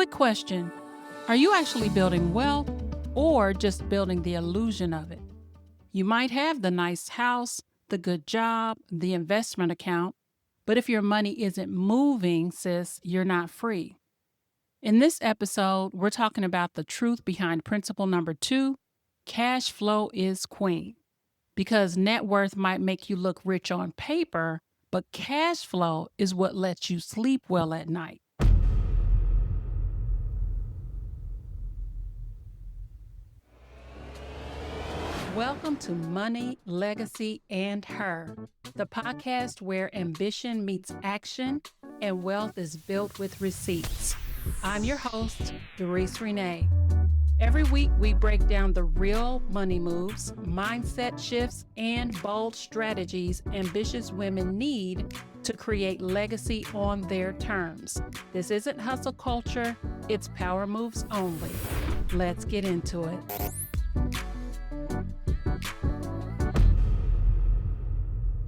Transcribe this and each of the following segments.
Quick question. Are you actually building wealth or just building the illusion of it? You might have the nice house, the good job, the investment account, but if your money isn't moving, sis, you're not free. In this episode, we're talking about the truth behind principle number 2, cash flow is queen. Because net worth might make you look rich on paper, but cash flow is what lets you sleep well at night. Welcome to Money, Legacy, and Her, the podcast where ambition meets action and wealth is built with receipts. I'm your host, Doris Renee. Every week, we break down the real money moves, mindset shifts, and bold strategies ambitious women need to create legacy on their terms. This isn't hustle culture, it's power moves only. Let's get into it.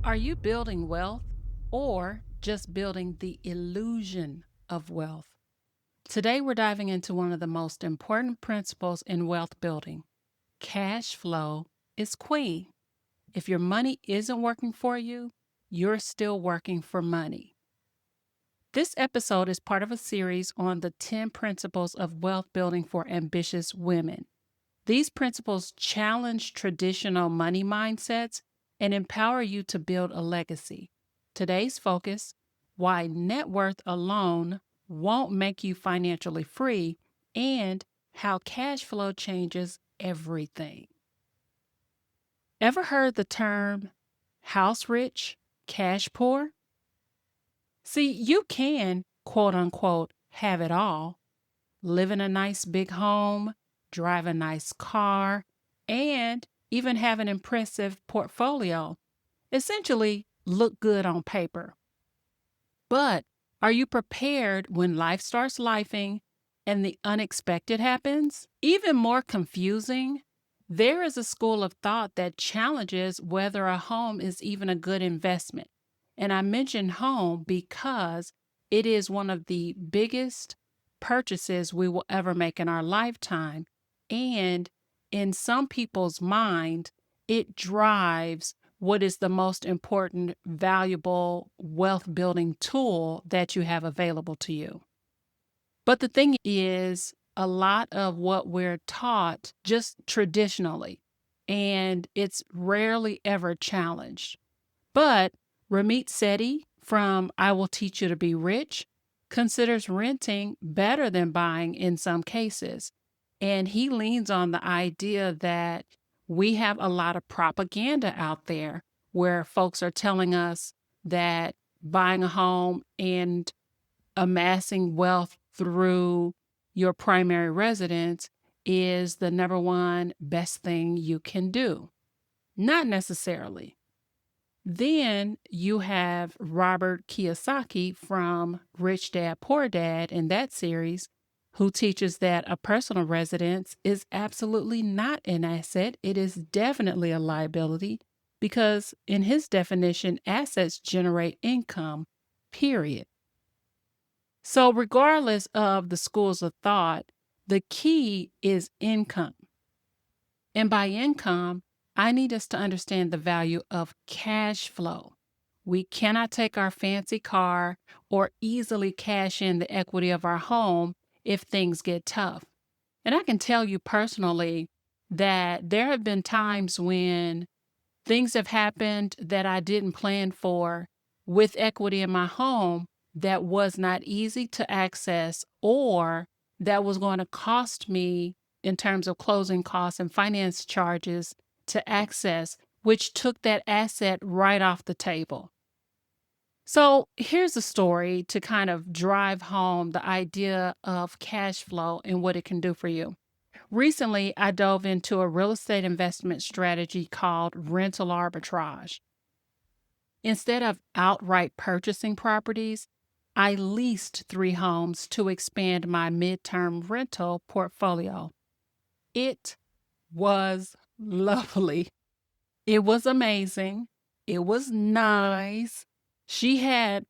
Are you building wealth or just building the illusion of wealth? Today, we're diving into one of the most important principles in wealth building. Cash flow is queen. If your money isn't working for you, you're still working for money. This episode is part of a series on the 10 principles of wealth building for ambitious women. These principles challenge traditional money mindsets and empower you to build a legacy. Today's focus: why net worth alone won't make you financially free, and how cash flow changes everything. Ever heard the term house rich, cash poor? See, you can, quote unquote, have it all, live in a nice big home, drive a nice car, and even have an impressive portfolio. Essentially, look good on paper. But are you prepared when life starts lifing and the unexpected happens? Even more confusing, there is a school of thought that challenges whether a home is even a good investment. And I mention home because it is one of the biggest purchases we will ever make in our lifetime. And in some people's mind, it drives what is the most important, valuable wealth building tool that you have available to you. But the thing is, a lot of what we're taught just traditionally, and it's rarely ever challenged. But Ramit Sethi from I Will Teach You to Be Rich considers renting better than buying in some cases. And he leans on the idea that we have a lot of propaganda out there where folks are telling us that buying a home and amassing wealth through your primary residence is the number one best thing you can do. Not necessarily. Then you have Robert Kiyosaki from Rich Dad, Poor Dad in that series, who teaches that a personal residence is absolutely not an asset. It is definitely a liability because in his definition, assets generate income, period. So regardless of the schools of thought, the key is income. And by income, I need us to understand the value of cash flow. We cannot take our fancy car or easily cash in the equity of our home if things get tough. And I can tell you personally that there have been times when things have happened that I didn't plan for with equity in my home that was not easy to access or that was going to cost me in terms of closing costs and finance charges to access, which took that asset right off the table. So here's a story to kind of drive home the idea of cash flow and what it can do for you. Recently, I dove into a real estate investment strategy called rental arbitrage. Instead of outright purchasing properties, I leased 3 homes to expand my midterm rental portfolio. It was lovely. It was amazing. It was nice. She had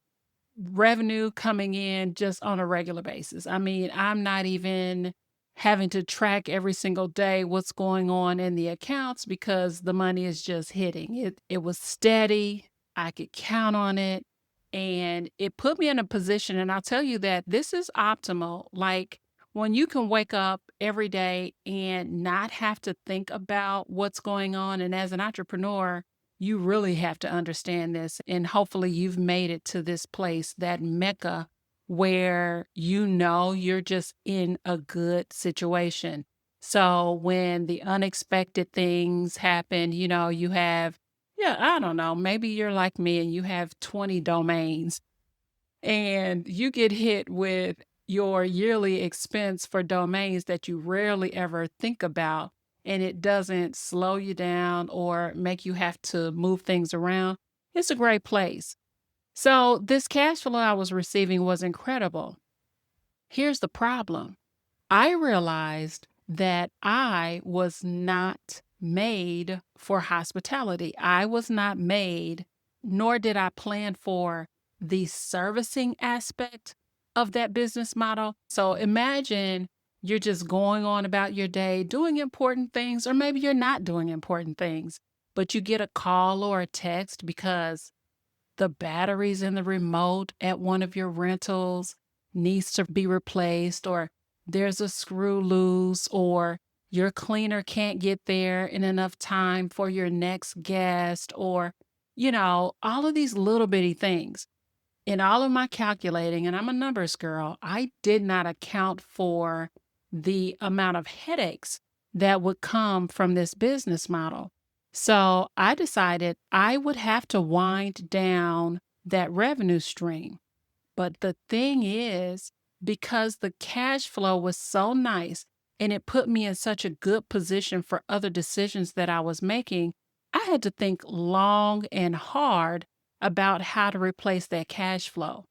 revenue coming in just on a regular basis. I mean, I'm not even having to track every single day what's going on in the accounts because the money is just hitting. It was steady. I could count on it. And it put me in a position, and I'll tell you that this is optimal. Like when you can wake up every day and not have to think about what's going on. And as an entrepreneur, you really have to understand this. And hopefully, you've made it to this place, that mecca, where you know you're just in a good situation. So when the unexpected things happen, you have, yeah, I don't know, maybe you're like me and you have 20 domains and you get hit with your yearly expense for domains that you rarely ever think about, and it doesn't slow you down or make you have to move things around. It's a great place. So, this cash flow I was receiving was incredible. Here's the problem. I realized that I was not made for hospitality. I was not made, nor did I plan for the servicing aspect of that business model. So imagine you're just going on about your day, doing important things, or maybe you're not doing important things, but you get a call or a text because the batteries in the remote at one of your rentals needs to be replaced, or there's a screw loose, or your cleaner can't get there in enough time for your next guest, or all of these little bitty things. In all of my calculating, and I'm a numbers girl, I did not account for the amount of headaches that would come from this business model. So I decided I would have to wind down that revenue stream. But the thing is, because the cash flow was so nice and it put me in such a good position for other decisions that I was making, I had to think long and hard about how to replace that cash flow.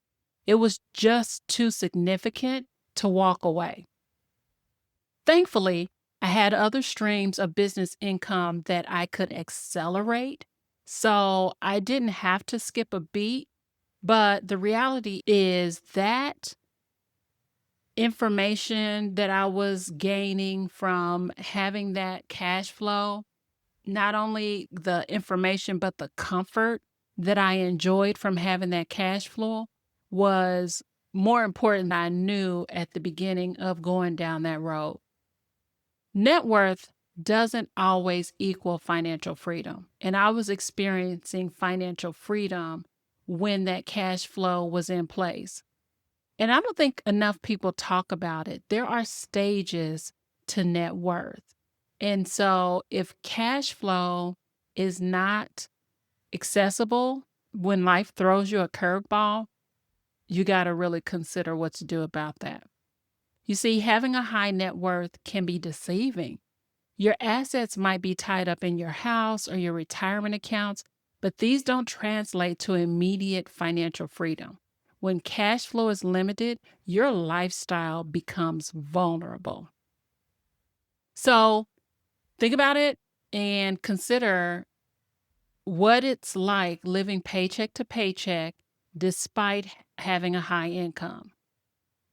It was just too significant to walk away. Thankfully, I had other streams of business income that I could accelerate. So I didn't have to skip a beat. But the reality is that information that I was gaining from having that cash flow, not only the information, but the comfort that I enjoyed from having that cash flow was more important than I knew at the beginning of going down that road. Net worth doesn't always equal financial freedom. And I was experiencing financial freedom when that cash flow was in place. And I don't think enough people talk about it. There are stages to net worth. And so if cash flow is not accessible when life throws you a curveball, you got to really consider what to do about that. You see, having a high net worth can be deceiving. Your assets might be tied up in your house or your retirement accounts, but these don't translate to immediate financial freedom. When cash flow is limited, your lifestyle becomes vulnerable. So think about it and consider what it's like living paycheck to paycheck despite having a high income.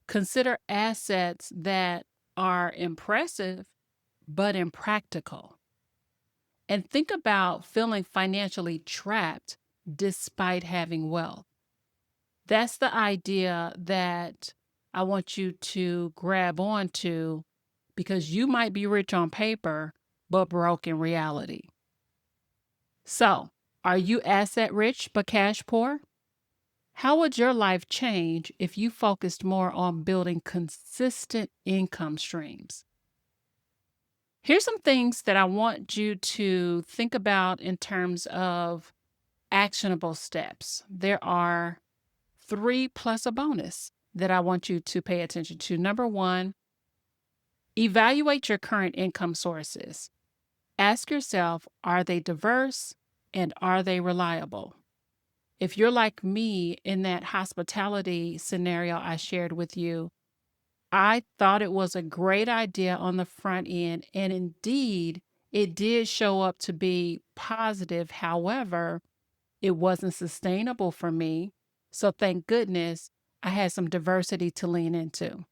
Consider assets that are impressive but impractical. And think about feeling financially trapped despite having wealth. That's the idea that I want you to grab onto, because you might be rich on paper, but broke in reality. So, are you asset rich but cash poor? How would your life change if you focused more on building consistent income streams? Here's some things that I want you to think about in terms of actionable steps. There are 3 plus a bonus that I want you to pay attention to. Number 1, evaluate your current income sources. Ask yourself, are they diverse and are they reliable? If you're like me in that hospitality scenario I shared with you, I thought it was a great idea on the front end, and indeed, it did show up to be positive. However, it wasn't sustainable for me. So thank goodness I had some diversity to lean into.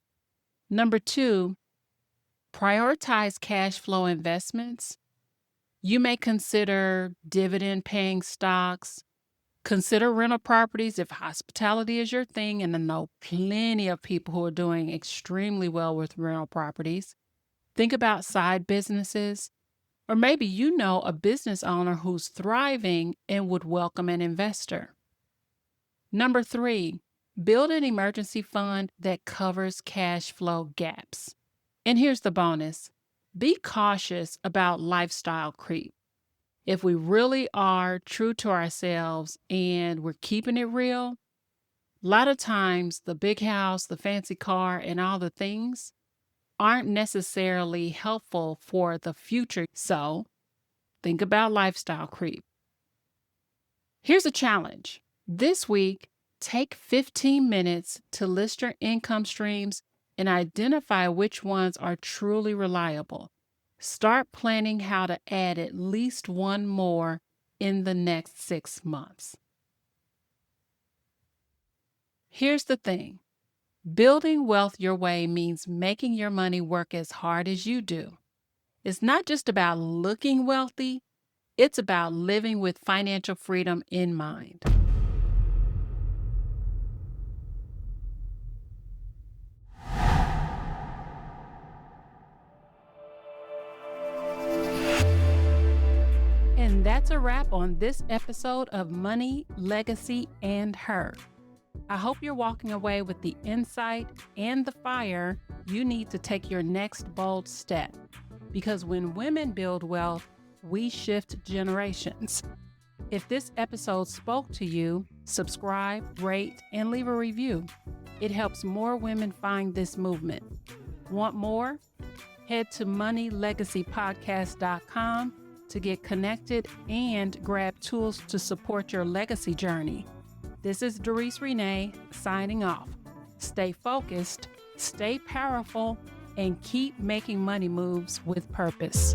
Number 2, prioritize cash flow investments. You may consider dividend paying stocks, consider rental properties if hospitality is your thing, and I know plenty of people who are doing extremely well with rental properties. Think about side businesses, or maybe you know a business owner who's thriving and would welcome an investor. Number 3, build an emergency fund that covers cash flow gaps. And here's the bonus: be cautious about lifestyle creep. If we really are true to ourselves and we're keeping it real, a lot of times the big house, the fancy car, and all the things aren't necessarily helpful for the future. So think about lifestyle creep. Here's a challenge. This week, take 15 minutes to list your income streams and identify which ones are truly reliable. Start planning how to add at least one more in the next 6 months. Here's the thing: building wealth your way means making your money work as hard as you do. It's not just about looking wealthy, it's about living with financial freedom in mind. And that's a wrap on this episode of Money, Legacy, and Her. I hope you're walking away with the insight and the fire you need to take your next bold step. Because when women build wealth, we shift generations. If this episode spoke to you, subscribe, rate, and leave a review. It helps more women find this movement. Want more? Head to moneylegacypodcast.com to get connected and grab tools to support your legacy journey. This is Doris Renee signing off. Stay focused, stay powerful, and keep making money moves with purpose.